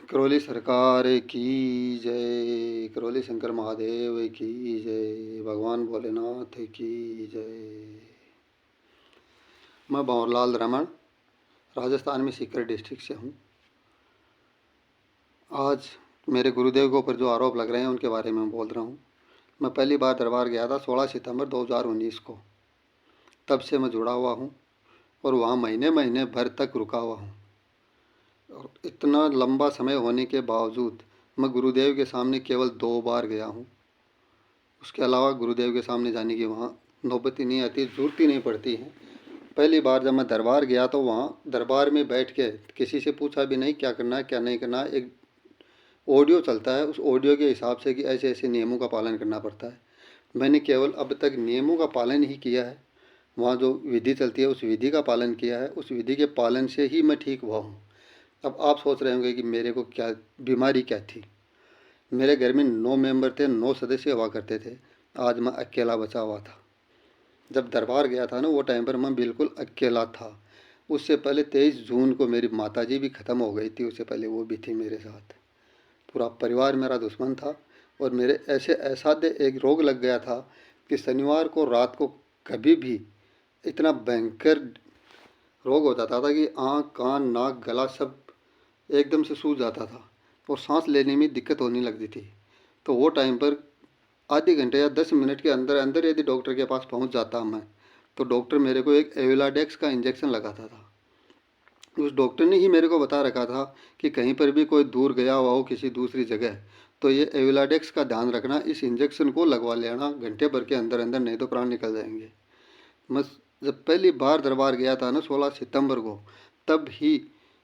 करौली सरकार की जय, करौली शंकर महादेव की जय, भगवान भोलेनाथ की जय। मैं भंवरलाल रमन राजस्थान में सीकर डिस्ट्रिक्ट से हूँ। आज मेरे गुरुदेव के ऊपर जो आरोप लग रहे हैं उनके बारे में बोल रहा हूँ। मैं पहली बार दरबार गया था 16 सितंबर 2019 को। तब से मैं जुड़ा हुआ हूँ और वहाँ महीने महीने भर तक रुका हुआ हूँ। और इतना लंबा समय होने के बावजूद मैं गुरुदेव के सामने केवल 2 बार गया हूँ। उसके अलावा गुरुदेव के सामने जाने की वहाँ नौबत ही नहीं आती, ज़रूरत ही नहीं पड़ती है। पहली बार जब मैं दरबार गया तो वहाँ दरबार में बैठ के किसी से पूछा भी नहीं क्या करना है क्या नहीं करना है। एक ऑडियो चलता है, उस ऑडियो के हिसाब से कि ऐसे ऐसे नियमों का पालन करना पड़ता है। मैंने केवल अब तक नियमों का पालन ही किया है। वहाँ जो विधि चलती है उस विधि का पालन किया है। उस विधि के पालन से ही मैं ठीक हुआ हूँ। अब आप सोच रहे होंगे कि मेरे को क्या बीमारी क्या थी। मेरे घर में 9 मेंबर थे, 9 सदस्य हुआ करते थे। आज मैं अकेला बचा हुआ था। जब दरबार गया था ना वो टाइम पर मैं बिल्कुल अकेला था। उससे पहले 23 जून को मेरी माताजी भी ख़त्म हो गई थी, उससे पहले वो भी थी मेरे साथ। पूरा परिवार मेरा दुश्मन था और मेरे ऐसे असाध्य एक रोग लग गया था कि शनिवार को रात को कभी भी इतना भयंकर रोग हो जाता था कि आँख कान नाक गला सब एकदम से सूज जाता था और सांस लेने में दिक्कत होने लगती थी। तो वो टाइम पर आधे घंटे या 10 मिनट के अंदर अंदर यदि डॉक्टर के पास पहुंच जाता मैं, तो डॉक्टर मेरे को एक एविलाडेक्स का इंजेक्शन लगाता था। उस डॉक्टर ने ही मेरे को बता रखा था कि कहीं पर भी कोई दूर गया हुआ हो किसी दूसरी जगह तो ये एविलाडेक्स का ध्यान रखना, इस इंजेक्शन को लगवा लेना घंटे भर के अंदर अंदर, नहीं तो प्राण निकल जाएंगे। मैं जब पहली बार दरबार गया था ना 16 सितंबर को, तब ही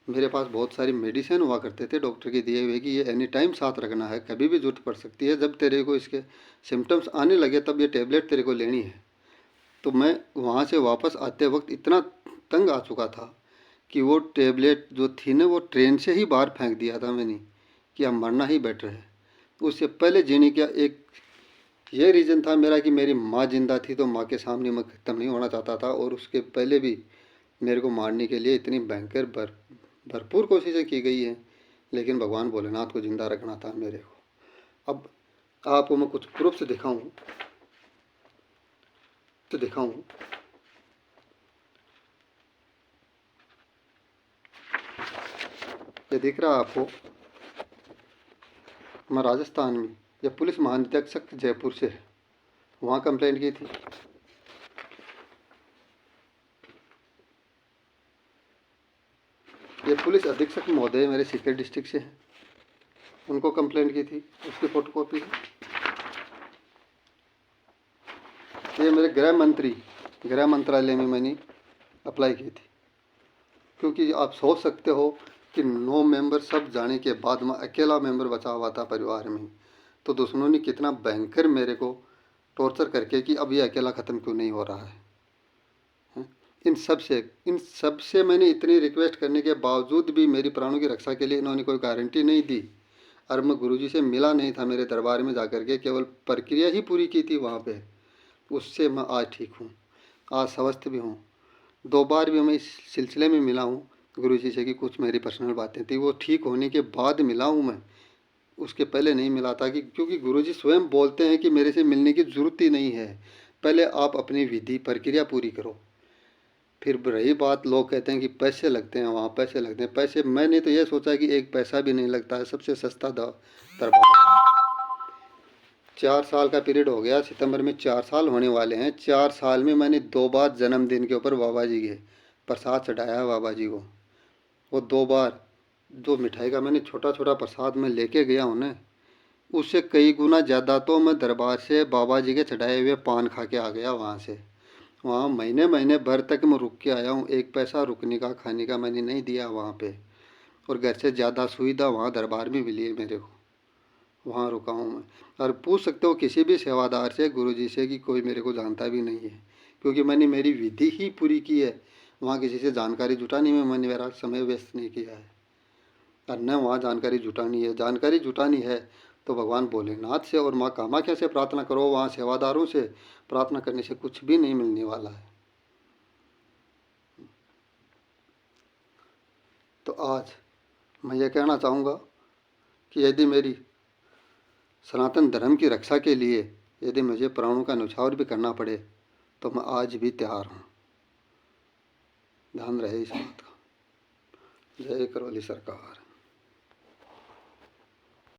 मेरे पास बहुत सारी मेडिसिन हुआ करते थे डॉक्टर के दिए हुए कि ये एनी टाइम साथ रखना है, कभी भी जरूरत पड़ सकती है। जब तेरे को इसके सिम्टम्स आने लगे तब ये टेबलेट तेरे को लेनी है। तो मैं वहाँ से वापस आते वक्त इतना तंग आ चुका था कि वो टेबलेट जो थी ना वो ट्रेन से ही बाहर फेंक दिया था मैंने कि अब मरना ही बेटर है। उससे पहले जीने का एक ये रीज़न था मेरा कि मेरी माँ जिंदा थी तो माँ के सामने मैं ख़त्म नहीं होना चाहता था। और उसके पहले भी मेरे को मारने के लिए इतनी भयंकर भरपूर कोशिशें की गई हैं, लेकिन भगवान भोलेनाथ को ज़िंदा रखना था मेरे को। अब आपको मैं कुछ प्रूफ दिखाऊं तो दिखाऊं। ये दिख रहा है आपको, मैं राजस्थान में ये पुलिस महानिरीक्षक जयपुर से वहाँ कंप्लेंट की थी। ये पुलिस अधीक्षक महोदय मेरे सीकर डिस्ट्रिक्ट से हैं, उनको कंप्लेंट की थी, उसकी फोटोकॉपी है। ये मेरे गृह मंत्रालय में मैंने अप्लाई की थी। क्योंकि आप सोच सकते हो कि 9 मेंबर सब जाने के बाद मैं अकेला मेंबर बचा हुआ था परिवार में, तो दुश्मनों ने कितना भयंकर मेरे को टॉर्चर करके कि अब ये अकेला ख़त्म क्यों नहीं हो रहा है। हैं? इन सब से मैंने इतनी रिक्वेस्ट करने के बावजूद भी मेरी प्राणों की रक्षा के लिए इन्होंने कोई गारंटी नहीं दी। और मैं गुरुजी से मिला नहीं था मेरे दरबार में जाकर के, केवल प्रक्रिया ही पूरी की थी वहाँ पे। उससे मैं आज ठीक हूँ, आज स्वस्थ भी हूँ। 2 बार भी मैं इस सिलसिले में मिला हूँ गुरुजी से कि कुछ मेरी पर्सनल बातें थी, वो ठीक होने के बाद मिला हूँ मैं, उसके पहले नहीं मिला था। कि क्योंकि गुरुजी स्वयं बोलते हैं कि मेरे से मिलने की ज़रूरत ही नहीं है, पहले आप अपनी विधि प्रक्रिया पूरी करो। फिर रही बात, लोग कहते हैं कि पैसे लगते हैं, वहाँ पैसे लगते हैं। पैसे मैंने तो ये सोचा कि एक पैसा भी नहीं लगता है, सबसे सस्ता दरबार। 4 साल का पीरियड हो गया, सितंबर में 4 साल होने वाले हैं। 4 साल में मैंने 2 बार जन्मदिन के ऊपर बाबा जी के प्रसाद चढ़ाया है बाबा जी को। वो 2 बार जो मिठाई का मैंने छोटा छोटा प्रसाद में लेके गया हूँ ना, उससे कई गुना ज़्यादा तो मैं दरबार से बाबा जी के चढ़ाए हुए पान खा के आ गया वहाँ से। वहाँ महीने महीने भर तक मैं रुक के आया हूँ, एक पैसा रुकने का खाने का मैंने नहीं दिया वहाँ पे। और घर से ज़्यादा सुविधा वहाँ दरबार में मिली है मेरे को, वहाँ रुका हूँ मैं। और पूछ सकते हो किसी भी सेवादार से, गुरुजी से, कि कोई मेरे को जानता भी नहीं है, क्योंकि मैंने मेरी विधि ही पूरी की है। वहाँ किसी से जानकारी जुटाने में मैंने मेरा समय व्यस्त नहीं किया है। और न वहाँ जानकारी जुटानी है, जानकारी जुटानी है तो भगवान भोलेनाथ से और माँ कामाख्या से प्रार्थना करो। वहाँ सेवादारों से प्रार्थना करने से कुछ भी नहीं मिलने वाला है। तो आज मैं ये कहना चाहूँगा कि यदि मेरी सनातन धर्म की रक्षा के लिए यदि मुझे प्राणों का न्यौछावर भी करना पड़े तो मैं आज भी तैयार हूँ। ध्यान रहे इस बात का। जय करौली सरकार।